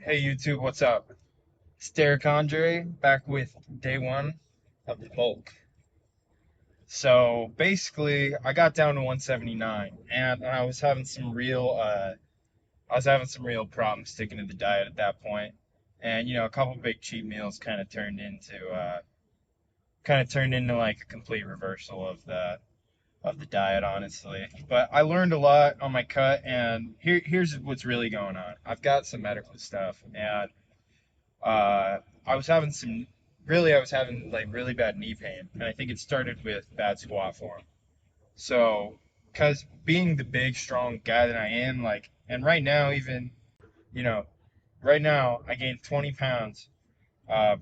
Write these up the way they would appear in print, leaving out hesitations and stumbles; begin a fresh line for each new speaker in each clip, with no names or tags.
Hey YouTube, what's up? It's Derek Andre back with day one of the bulk. So basically, I got down to 179, and I was having some real problems sticking to the diet at that point. And a couple big cheat meals kind of turned into like a complete reversal of the diet, honestly. But I learned a lot on my cut, and here's what's really going on. I've got some medical stuff, and Uh, I was having like really bad knee pain, and I think it started with bad squat form. So, because being the big, strong guy that I am, like, and right now, you know, right now, I gained 20 pounds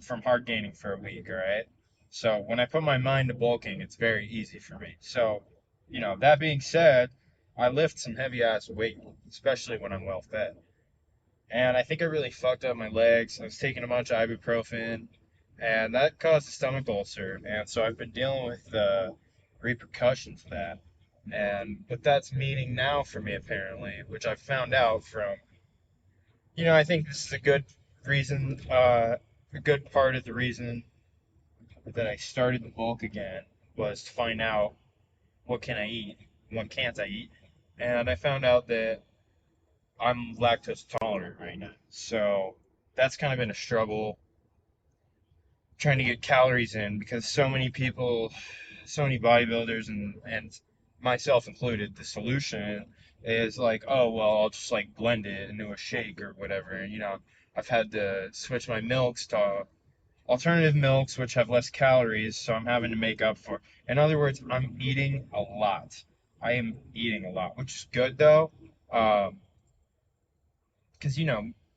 from hard gaining for a week, all right? So, when I put my mind to bulking, it's very easy for me. So, that being said, I lift some heavy ass weight, especially when I'm well fed. And I think I really fucked up my legs. I was taking a bunch of ibuprofen, and that caused a stomach ulcer. And so I've been dealing with the repercussions of that. And what that's meaning now for me, apparently, which I found out from, I think this is a good reason, a good part of the reason that I started the bulk again was to find out what can I eat, what can't I eat. And I found out that I'm lactose tolerant right now. So that's kind of been a struggle trying to get calories in because so many people, so many bodybuilders and myself included, the solution is like, oh well, I'll just like blend it into a shake or whatever. And I've had to switch my milks to alternative milks which have less calories, so I'm having to make up for. In other words, I'm eating a lot. I am eating a lot, which is good though. Um, because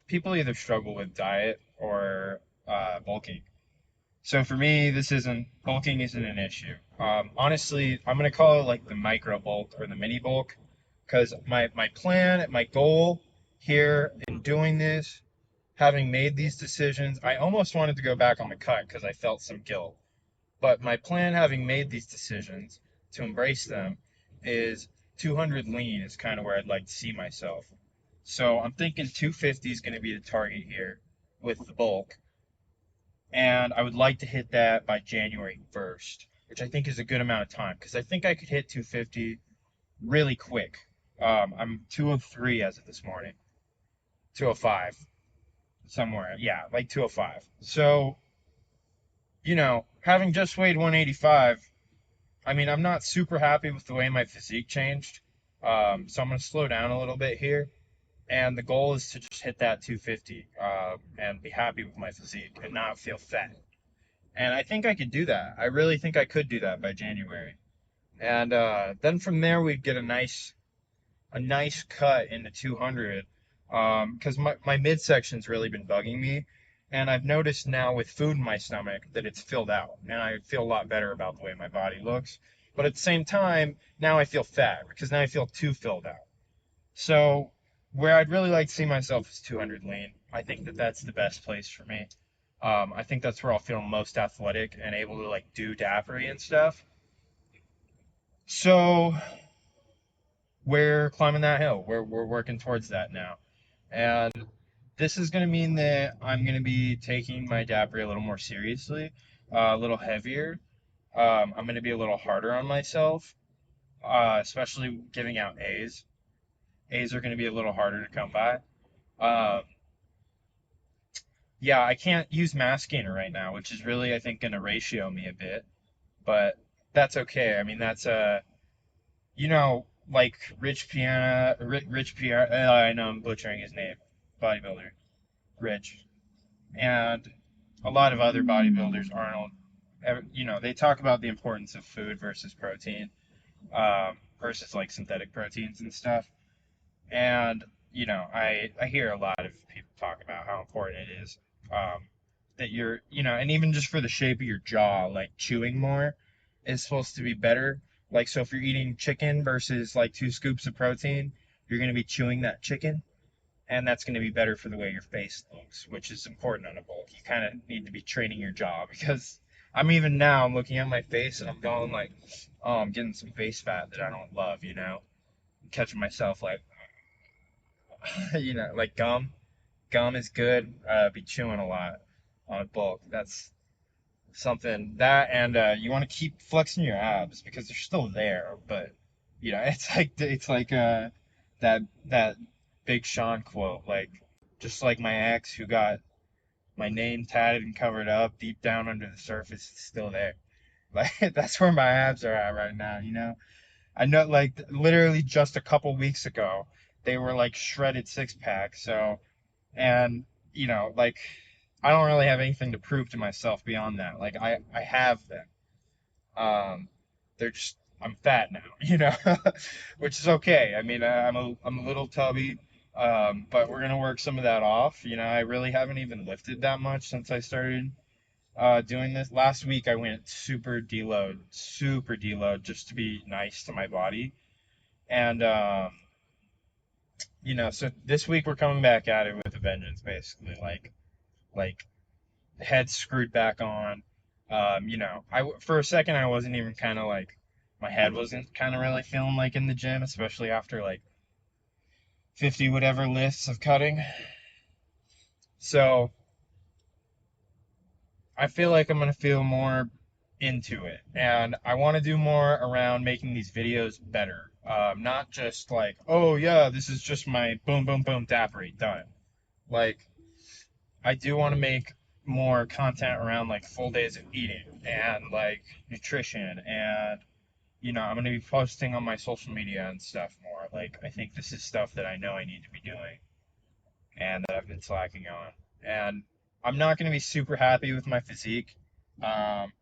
people either struggle with diet or bulking. So for me, this isn't bulking isn't an issue. Honestly, I'm gonna call it like the micro bulk or the mini bulk, because my plan, my goal here in doing this, having made these decisions, I almost wanted to go back on the cut because I felt some guilt. But my plan, having made these decisions to embrace them, is 200 lean is kind of where I'd like to see myself. So I'm thinking 250 is going to be the target here with the bulk, and I would like to hit that by January 1st, which I think is a good amount of time because I think I could hit 250 really quick. I'm 203 as of this morning, 205 somewhere, yeah, like 205. So having just weighed 185, I mean, I'm not super happy with the way my physique changed. So I'm gonna slow down a little bit here. And the goal is to just hit that 250 and be happy with my physique and not feel fat. And I think I could do that. I really think I could do that by January. And then from there we'd get a nice cut into 200. Because my midsection's really been bugging me. And I've noticed now with food in my stomach that it's filled out. And I feel a lot better about the way my body looks. But at the same time, now I feel fat because now I feel too filled out. So where I'd really like to see myself is 200 lean. I think that that's the best place for me. I think that's where I'll feel most athletic and able to like do dappery and stuff. So we're climbing that hill. We're working towards that now. And this is going to mean that I'm going to be taking my dappery a little more seriously, a little heavier. I'm going to be a little harder on myself, especially giving out A's. A's are going to be a little harder to come by. Um, yeah, I can't use mass gainer right now, which is really, I think, going to ratio me a bit, but that's okay. I mean, that's like Rich Piana, I know I'm butchering his name, bodybuilder, Rich, and a lot of other bodybuilders, Arnold, they talk about the importance of food versus protein, versus like synthetic proteins and stuff. And I hear a lot of people talk about how important it is, that and even just for the shape of your jaw, like chewing more is supposed to be better. Like, so if you're eating chicken versus like 2 scoops of protein, you're going to be chewing that chicken, and that's going to be better for the way your face looks, which is important on a bulk. You kind of need to be training your jaw because I'm looking at my face and I'm going like, oh, I'm getting some face fat that I don't love. Catching myself like, like gum. Gum is good. Be chewing a lot on a bulk. That's something that, and you want to keep flexing your abs because they're still there. But it's like that Big Sean quote, like just like my ex who got my name tatted and covered up, deep down under the surface, it's still there. Like that's where my abs are at right now. I know, like literally just a couple weeks ago, they were like shredded six pack. So, and like I don't really have anything to prove to myself beyond that. Like I have them. They're just I'm fat now, which is okay. I mean, I'm a little tubby, but we're gonna work some of that off. I really haven't even lifted that much since I started doing this. Last week I went super deload, just to be nice to my body. And so this week we're coming back at it with a vengeance, basically. Like head screwed back on. I for a second I wasn't even kind of like my head wasn't kind of really feeling like in the gym, especially after like 50 whatever lifts of cutting. So I feel like I'm gonna feel more into it, and I want to do more around making these videos better. Not just like, oh yeah, this is just my boom boom boom dappery done. Like I do want to make more content around like full days of eating and like nutrition, and I'm going to be posting on my social media and stuff more. Like I think this is stuff that I know I need to be doing and that I've been slacking on. And I'm not going to be super happy with my physique, um,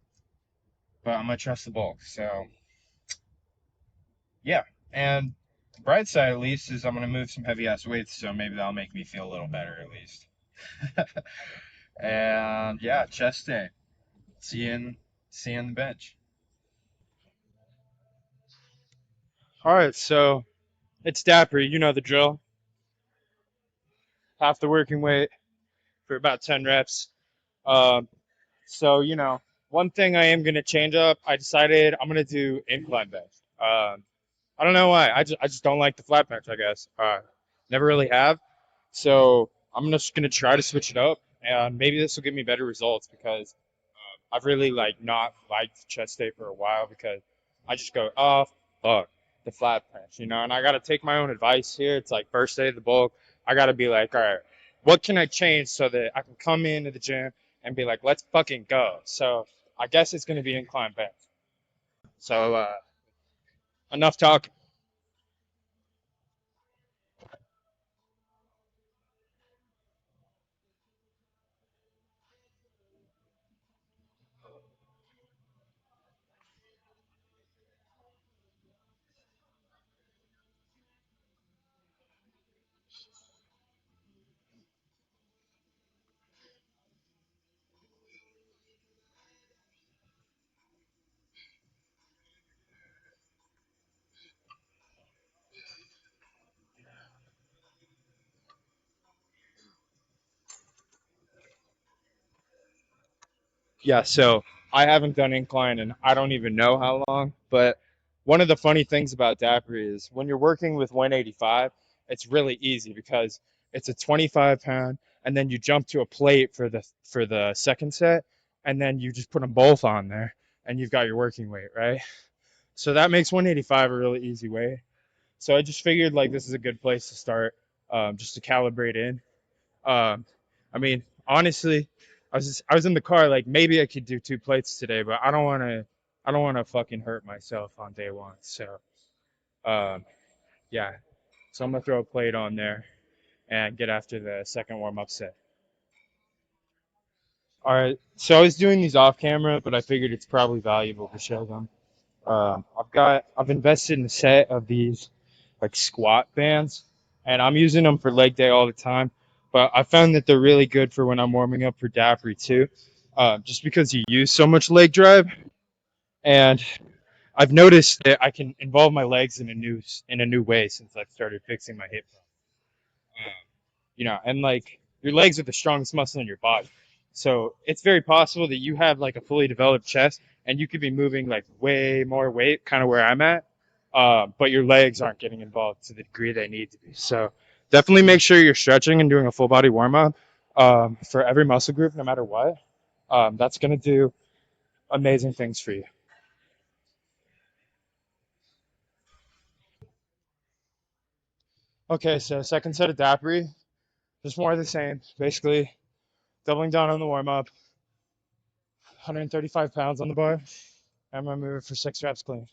but I'm going to trust the bulk. So yeah, and the bright side at least is I'm going to move some heavy ass weights, so maybe that'll make me feel a little better at least. And yeah, chest day. See you in the bench.
All right, so it's Dapper. You know the drill. Half the working weight for about 10 reps. Um, so, one thing I am going to change up, I decided I'm going to do incline bench. I don't know why. I just don't like the flat bench, I guess. Never really have. So I'm just going to try to switch it up, and maybe this will give me better results because I've really like not liked chest day for a while because I just go, oh fuck, the flat bench, and I gotta take my own advice here. It's like first day of the bulk, I gotta be like, all right, what can I change so that I can come into the gym and be like, let's fucking go. So I guess it's gonna be incline bench. So enough talk. Yeah, so I haven't done incline and I don't even know how long. But one of the funny things about Dapper is when you're working with 185, it's really easy because it's a 25 pound, and then you jump to a plate for the second set, and then you just put them both on there, and you've got your working weight, right? So that makes 185 a really easy way. So I just figured like this is a good place to start, just to calibrate in. Um, I mean, honestly, I was in the car like maybe I could do two plates today, but I don't want to fucking hurt myself on day one. So um, yeah, so I'm gonna throw a plate on there and get after the second warm up set. All right, so I was doing these off camera, but I figured it's probably valuable to show them. I've invested in a set of these like squat bands, and I'm using them for leg day all the time. But I found that they're really good for when I'm warming up for Dappery too, just because you use so much leg drive. And I've noticed that I can involve my legs in a new way since I've started fixing my hip. And like your legs are the strongest muscle in your body. So it's very possible that you have like a fully developed chest and you could be moving like way more weight, kind of where I'm at, but your legs aren't getting involved to the degree they need to be. So Definitely make sure you're stretching and doing a full body warm up for every muscle group, no matter what. That's going to do amazing things for you. Okay, so second set of dappery, just more of the same. Basically, doubling down on the warm up, 135 pounds on the bar. I'm gonna move it for 6 reps clean.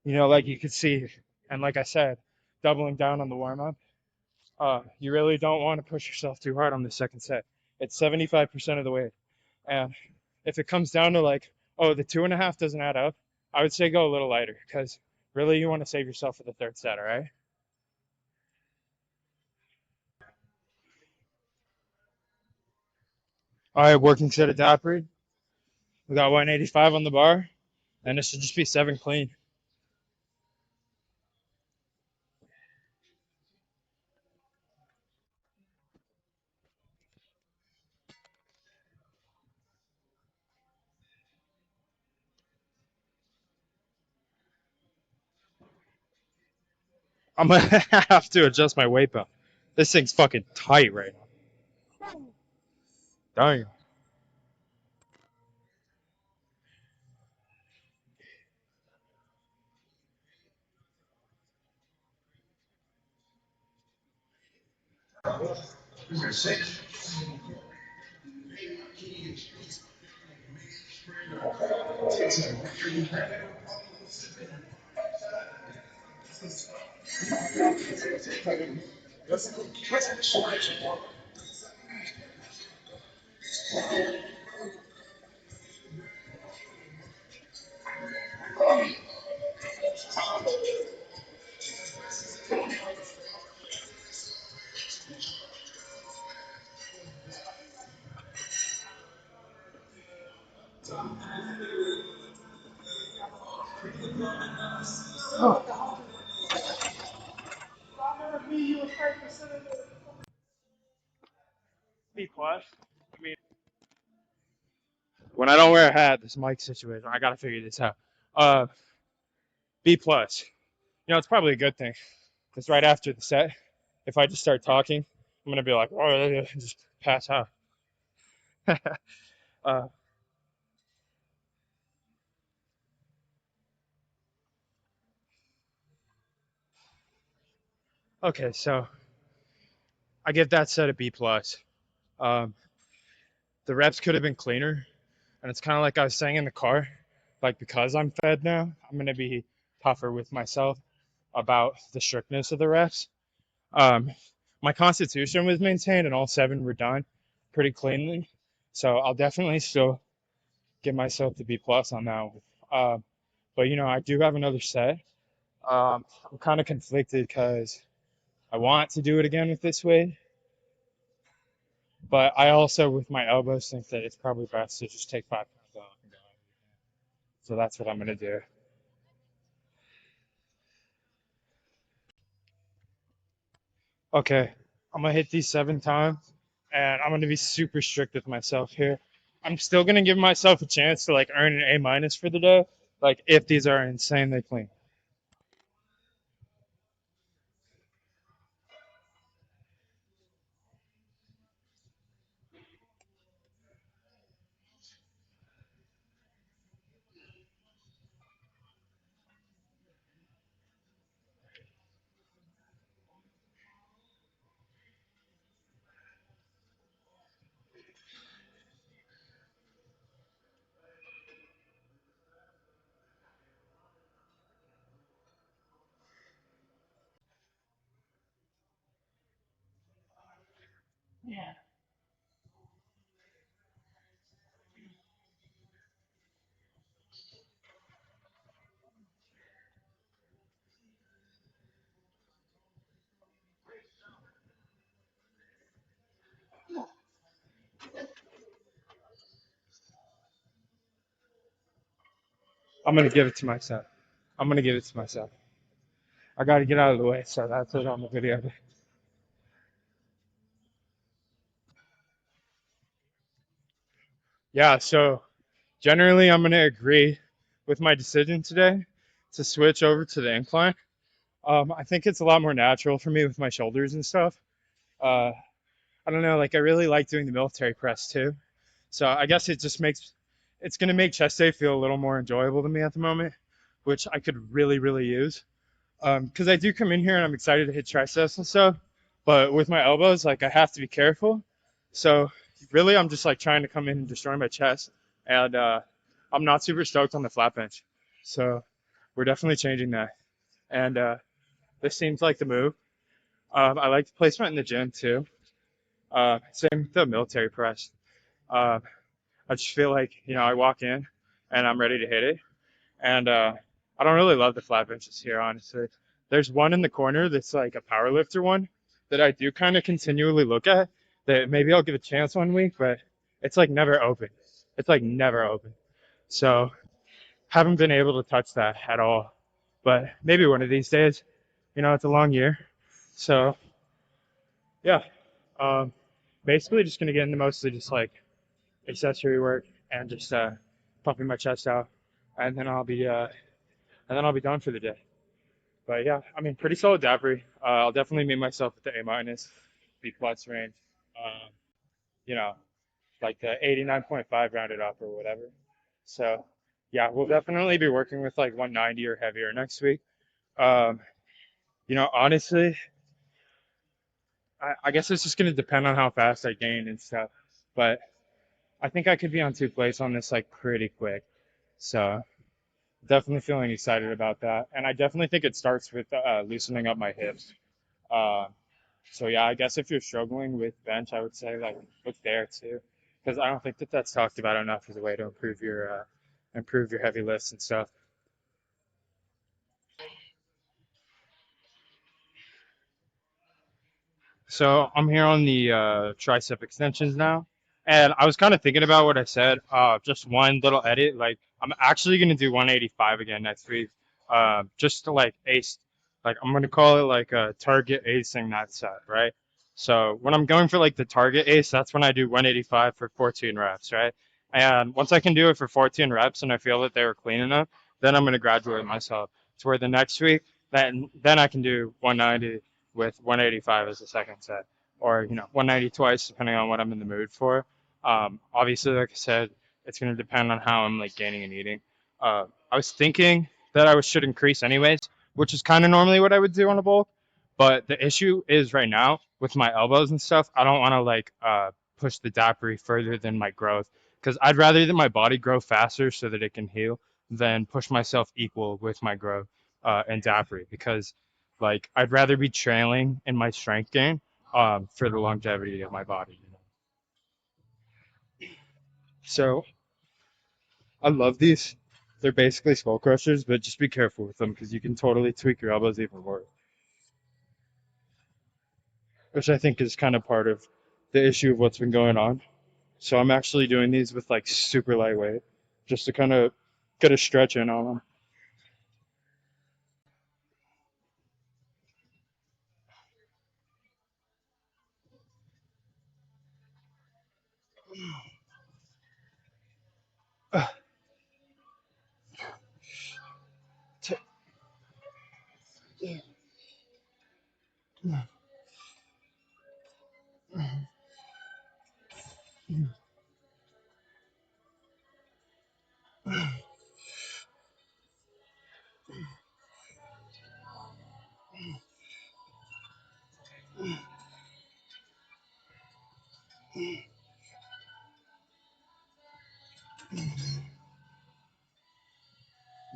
Like you could see, and like I said, doubling down on the warm up. You really don't want to push yourself too hard on the second set. It's 75% of the weight. And if it comes down to like, oh, the 2.5 doesn't add up, I would say go a little lighter because really you want to save yourself for the third set, all right? All right, working set of dappery. We got 185 on the bar, and it should just be 7 clean. I'm gonna have to adjust my weight belt. This thing's fucking tight right now. Dang. B plus. I mean, when I don't wear a hat, this mic situation, I gotta figure this out. Uh, B plus. It's probably a good thing because right after the set, if I just start talking, I'm gonna be like, oh, just pass out. uh, okay, so I give that set a B plus. Um, the reps could have been cleaner, and it's kind of like I was saying in the car, like because I'm fed now, I'm gonna be tougher with myself about the strictness of the reps. Um, my constitution was maintained, and all 7 were done pretty cleanly. So I'll definitely still give myself the B plus on that one. But I do have another set. I'm kind of conflicted because I want to do it again with this weight, but I also, with my elbows, think that it's probably best to just take 5 pounds off and go. So that's what I'm gonna do. Okay, I'm gonna hit these 7 times, and I'm gonna be super strict with myself here. I'm still gonna give myself a chance to like earn an A minus for the day, like if these are insanely clean. I'm gonna give it to myself. I'm gonna give it to myself. I gotta get out of the way, so that's it on the video. Yeah, so generally I'm gonna agree with my decision today to switch over to the incline. I think it's a lot more natural for me with my shoulders and stuff. Uh, I don't know, like I really like doing the military press too. So I guess it's gonna make chest day feel a little more enjoyable to me at the moment, which I could really, really use. Because I do come in here and I'm excited to hit triceps and stuff, but with my elbows, like I have to be careful. So really, I'm just like trying to come in and destroy my chest, and I'm not super stoked on the flat bench. So we're definitely changing that, and this seems like the move. I like the placement in the gym too. Same with the military press. Uh, I just feel like I walk in and I'm ready to hit it, and I don't really love the flat benches here, honestly. There's one in the corner that's like a power lifter one that I do kind of continually look at that maybe I'll give a chance one week, but it's like never open. It's like never open. So haven't been able to touch that at all. But maybe one of these days, it's a long year. So yeah, um, basically just gonna get into mostly just like accessory work and just pumping my chest out, and then I'll be done for the day. But yeah, I mean, pretty solid delivery. I'll definitely meet myself at the A minus, B plus range. Um, you know, like the 89.5 rounded up or whatever. So yeah, we'll definitely be working with like 190 or heavier next week. Um, honestly, I guess it's just gonna depend on how fast I gain and stuff. But I think I could be on two plates on this like pretty quick. So definitely feeling excited about that. And I definitely think it starts with loosening up my hips. Uh, So yeah, I guess if you're struggling with bench, I would say like look there too, because I don't think that that's talked about enough as a way to improve your heavy lifts and stuff. So I'm here on the tricep extensions now, and I was kind of thinking about what I said. Just one little edit. Like I'm actually gonna do 185 again next week, just to like ace. Like I'm gonna call it like a target acing that set, right? So when I'm going for like the target ace, that's when I do 185 for 14 reps, right? And once I can do it for 14 reps and I feel that they were clean enough, then I'm gonna graduate myself to where the next week, then I can do 190 with 185 as the second set, or 190 twice, depending on what I'm in the mood for. Obviously, like I said, it's going to depend on how I'm like gaining and eating. I was thinking that should increase anyways, which is kind of normally what I would do on a bulk. But the issue is right now with my elbows and stuff, I don't want to like push the dappery further than my growth because I'd rather that my body grow faster so that it can heal than push myself equal with my growth and dappery because like I'd rather be trailing in my strength gain for the longevity of my body. So I love these. They're basically skull crushers, but just be careful with them because you can totally tweak your elbows even more, which I think is kind of part of the issue of what's been going on. So I'm actually doing these with like super lightweight, just to kind of get a stretch in on them.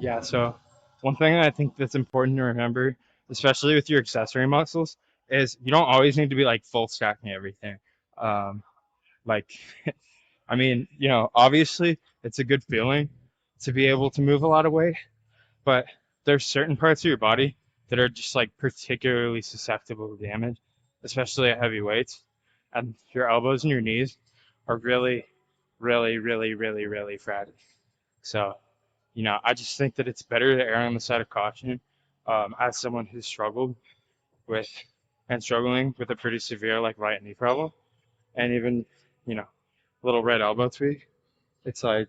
Yeah, so one thing I think that's important to remember, especially with your accessory muscles, is you don't always need to be like full stacking everything. Um, like, I mean, obviously it's a good feeling to be able to move a lot of weight, but there's certain parts of your body that are just like particularly susceptible to damage, especially at heavy weights. And your elbows and your knees are really, really, really, really, really fragile. So, I just think that it's better to err on the side of caution. As someone who's struggled with and struggling with a pretty severe like right knee problem, and even you know little red elbow tweak, it's like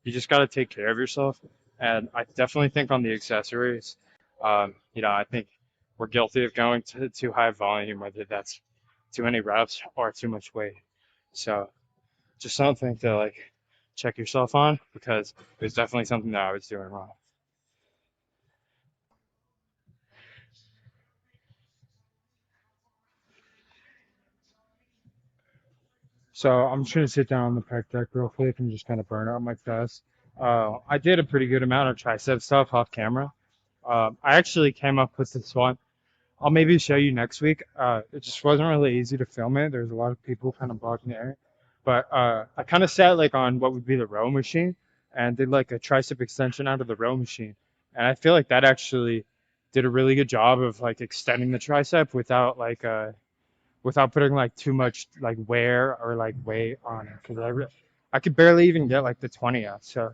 you just got to take care of yourself. And I definitely think on the accessories, I think we're guilty of going to too high volume, whether that's too many reps or too much weight. So just something to like check yourself on because it was definitely something that I was doing wrong. So I'm just gonna sit down on the pec deck real quick and just kind of burn out my chest. I did a pretty good amount of tricep stuff off camera. I actually came up with this one. I'll maybe show you next week. It just wasn't really easy to film it. There's a lot of people kind of blocking the area. But I kind of sat like on what would be the row machine and did like a tricep extension out of the row machine. And I feel like that actually did a really good job of like extending the tricep without putting like too much like wear or like weight on it. Because I could barely even get like the 20 out. So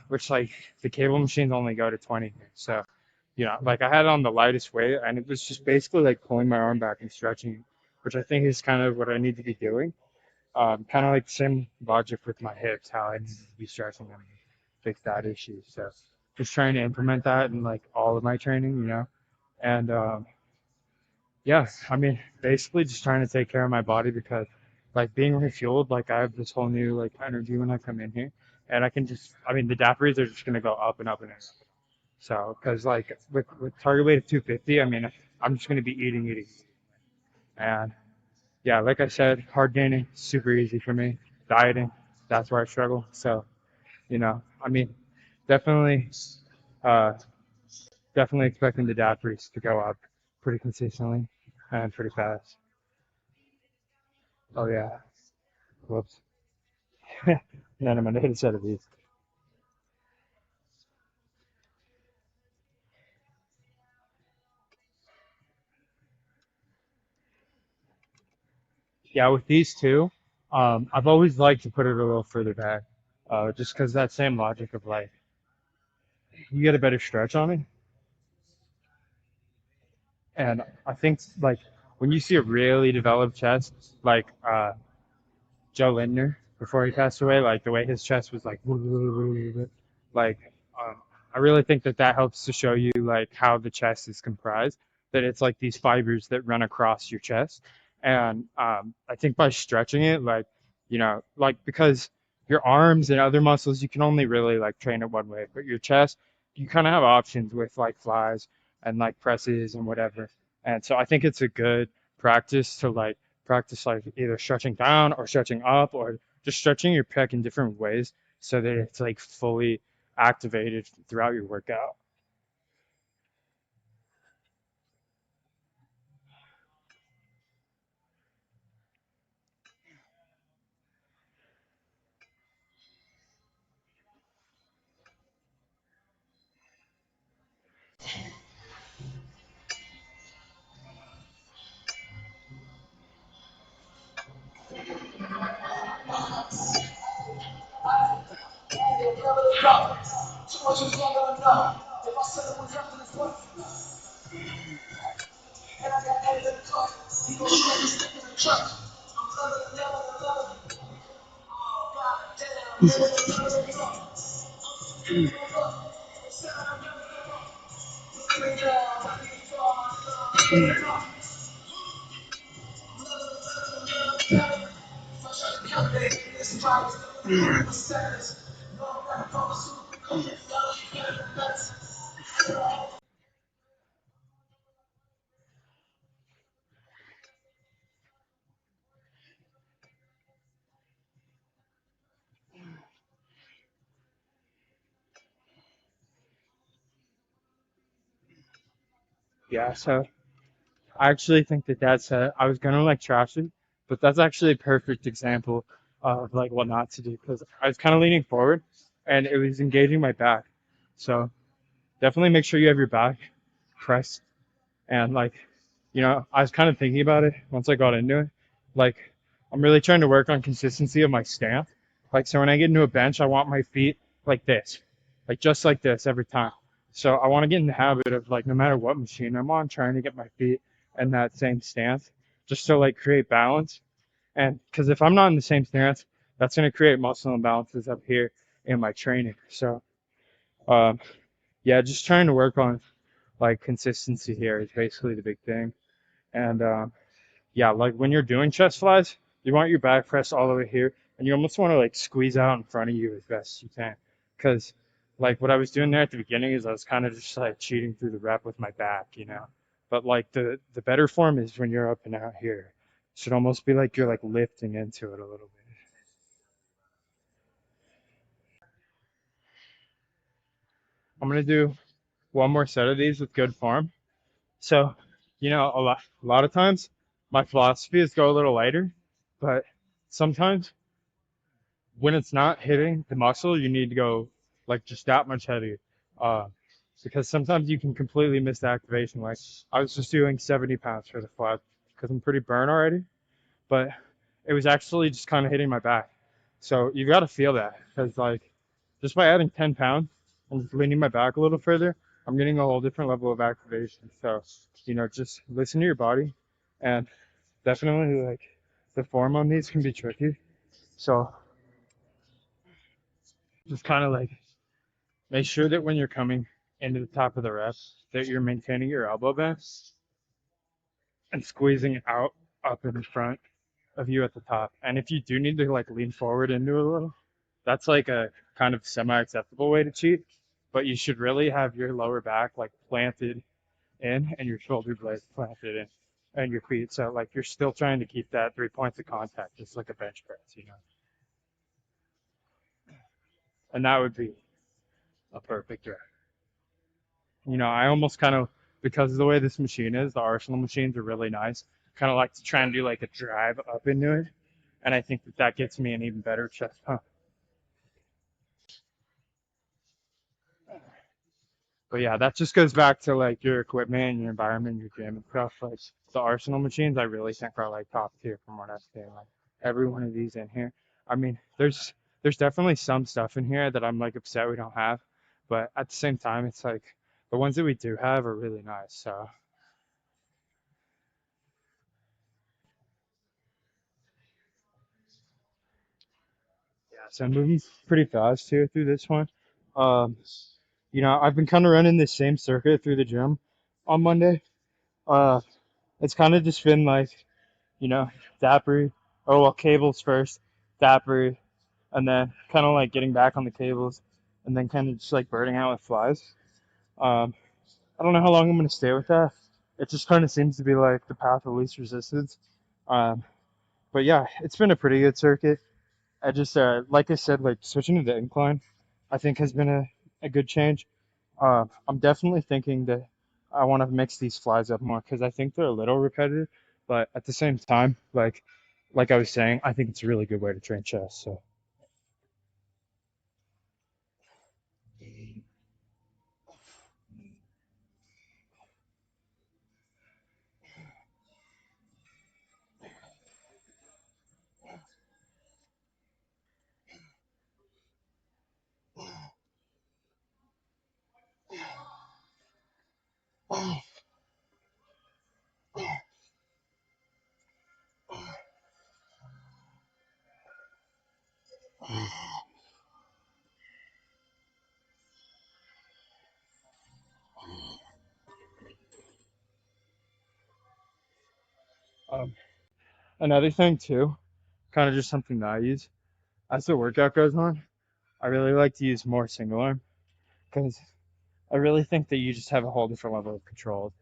which like the cable machines only go to 20. So like I had it on the lightest weight, and it was just basically like pulling my arm back and stretching, which I think is kind of what I need to be doing. Kind of like the same logic with my hips, how I need to be stretching them, to fix that issue. So just trying to implement that in like all of my training. And yeah, I mean, basically just trying to take care of my body because like being refueled, like I have this whole new like energy when I come in here, and I mean, the daiquiris are just gonna go up and up and up. So, because like with target weight of 250, I mean, I'm just gonna be eating, and yeah, like I said, hard gaining super easy for me. Dieting, that's where I struggle. So, I mean, definitely, uh, definitely expecting the daiquiris to go up pretty consistently and pretty fast. Oh yeah, whoops. None of my data set of these. Yeah, with these two, I've always liked to put it a little further back, just because that same logic of like you get a better stretch on it. And I think like when you see a really developed chest, like Joe Lindner before he passed away, like the way his chest was like I really think that that helps to show you like how the chest is comprised. That it's like these fibers that run across your chest, and I think by stretching it, like because your arms and other muscles you can only really like train it one way, but your chest you kind of have options with like flies and like presses and whatever. And so I think it's a good practice to like practice like either stretching down or stretching up or just stretching your pec in different ways so that it's like fully activated throughout your workout. Yeah, so I actually think that I was gonna like trash it, but that's actually a perfect example of like what not to do because I was kind of leaning forward and it was engaging my back. So definitely make sure you have your back pressed. And like, I was kind of thinking about it once I got into it. Like, I'm really trying to work on consistency of my stance. Like, so when I get into a bench, I want my feet like this. like just like this every time. So I want to get in the habit of like no matter what machine I'm on, trying to get my feet in that same stance, just to like create balance. And because if I'm not in the same stance, that's going to create muscle imbalances up here in my training. So um, yeah, just trying to work on like consistency here is basically the big thing. And yeah, like when you're doing chest flies, you want your back press all the way here, and you almost want to like squeeze out in front of you as best as you can. Because like what I was doing there at the beginning is I was kind of just like cheating through the rep with my back, you know. But like the better form is when you're up and out here. It should almost be like you're like lifting into it a little bit. I'm gonna do one more set of these with good form. So, you know, a lot of times my philosophy is go a little lighter, but sometimes when it's not hitting the muscle, you need to go like just that much heavier. Uh, because sometimes you can completely miss the activation. Like I was just doing 70 pounds for the flat because I'm pretty burnt already, but it was actually just kind of hitting my back. So you got to feel that because like just by adding 10 pounds and just leaning my back a little further, I'm getting a whole different level of activation. So, you know, just listen to your body and definitely like the form on these can be tricky. So just kind of like make sure that when you're coming into the top of the rep, that you're maintaining your elbow bend and squeezing out up in front of you at the top. And if you do need to like lean forward into it a little, that's like a kind of semi-acceptable way to cheat. But you should really have your lower back like planted in and your shoulder blades planted in and your feet. So like you're still trying to keep that 3 points of contact, just like a bench press, you know. And that would be a perfect rep. You know, I almost kind of, because of the way this machine is, the Arsenal machines are really nice. Kind of like to try and do like a drive up into it, and I think that that gets me an even better chest pump. But yeah, that just goes back to like your equipment, your environment, your gym and stuff. Like the Arsenal machines, I really think are like top tier from what I've seen. Like every one of these in here. I mean, there's definitely some stuff in here that I'm like upset we don't have, but at the same time, it's like the ones that we do have are really nice. So yeah, so I'm moving pretty fast here through this one. Um, you know, I've been kind of running this same circuit through the gym on Monday. Uh, it's kind of just been like, you know, Dappery, oh well, cables first, Dappery, and then kind of like getting back on the cables, and then kind of just like burning out with flies. Um, I don't know how long I'm gonna stay with that. It just kind of seems to be like the path of least resistance. Um, but yeah, it's been a pretty good circuit. I just, like I said, like switching to the incline, I think has been a good change. I'm definitely thinking that I want to mix these flies up more because I think they're a little repetitive, but at the same time, like I was saying, I think it's a really good way to train chest. So, um, another thing too, kind of just something that I use as the workout goes on. I really like to use more single arm because I really think that you just have a whole different level of control.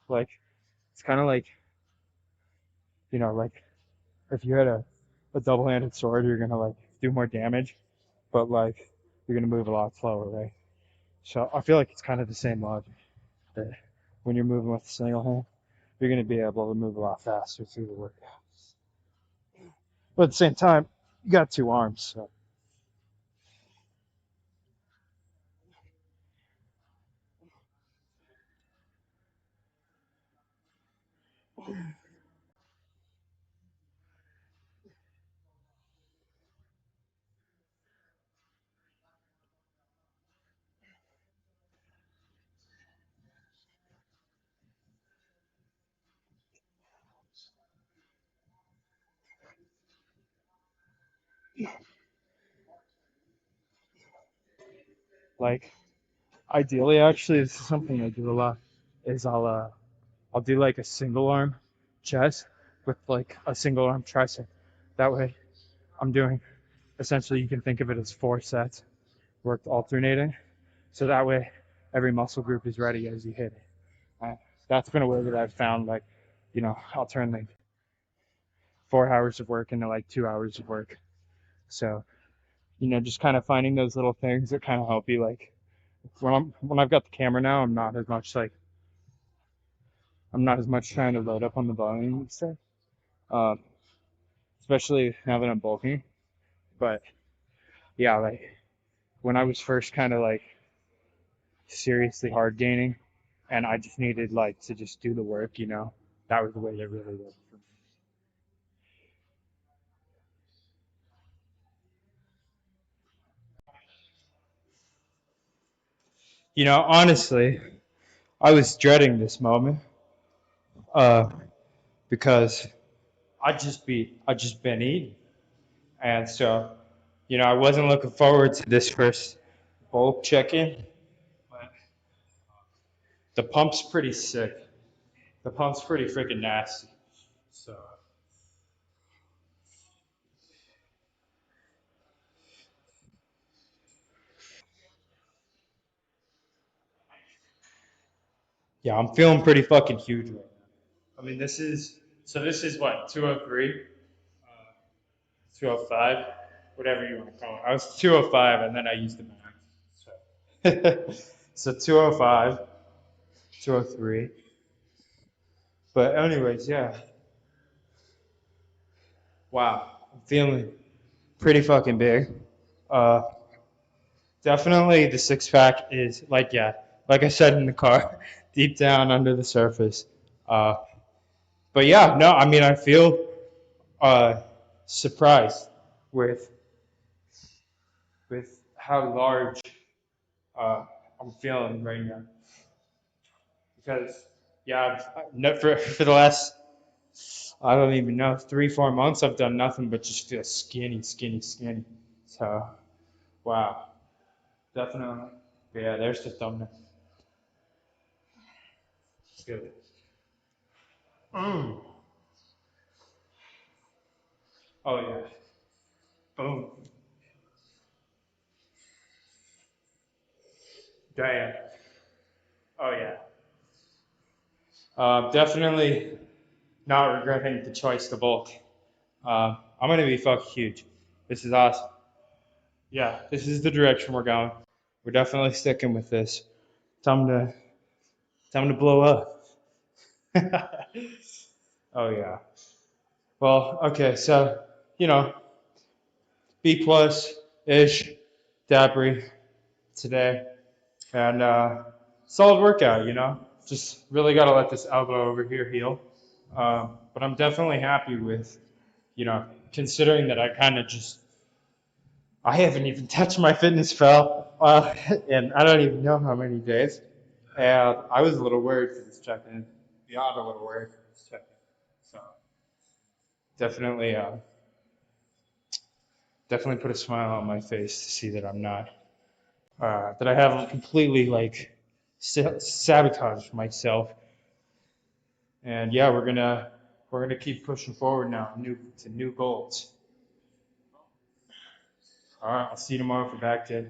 Like it's kind of like, you know, like if you had a double-handed sword, you're gonna like do more damage, but like you're gonna move a lot slower, right? So I feel like it's kind of the same logic that when you're moving with a single hand, you're gonna be able to move a lot faster through the workout. But at the same time, you got two arms, so Like ideally, actually, this is something I do a lot. Is I'll do like a single arm chest with like a single arm tricep. That way, I'm doing essentially you can think of it as 4 sets worked alternating. So that way, every muscle group is ready as you hit it. Uh, that's been a way that I've found like, I'll turn like 4 hours of work into like 2 hours of work. So, just kind of finding those little things that kind of help you. Like when I've got the camera now, I'm not as much trying to load up on the volume and stuff. Um, especially now that I'm bulking. But yeah, like when I was first kind of like seriously hard gaining, and I just needed like to just do the work, that was the way that really worked for me. Honestly, I was dreading this moment, uh, because I just been eating, and so I wasn't looking forward to this first bulk check-in. But the pump's pretty sick. The pump's pretty freaking nasty. So yeah, I'm feeling pretty fucking huge right now. I mean, this is what 203, 205, whatever you want to call it. I was 205 and then I used the max. So, so 205, 203. But anyways, yeah. Wow, I'm feeling pretty fucking big. Uh, Definitely the six pack is like, yeah, like I said in the car, deep down under the surface. Uh, but yeah, no, I mean I feel uh, surprised with how large uh, I'm feeling right now because yeah, for the last I don't even know 3 4 months I've done nothing but just feel skinny, skinny, skinny. So wow, definitely. Yeah, there's the thumbnail. Good. Mm. Oh yeah. Boom. Damn. Oh yeah. Definitely not regretting the choice to bulk. I'm gonna be fucking huge. This is awesome. Yeah, this is the direction we're going. We're definitely sticking with this. Time to time to blow up. Oh yeah. Well, okay, so you know, B plus ish, dappery today, and solid workout. Just really got to let this elbow over here heal. But I'm definitely happy with considering that I kind of just I haven't even touched my fitness pal, and I don't even know how many days. And I was a little worried for this check-in, beyond a little worried for this check-in. So definitely, definitely put a smile on my face to see that I'm not, that I haven't completely like sabotaged myself. And yeah, we're gonna keep pushing forward now, new goals. All right, I'll see you tomorrow for back day.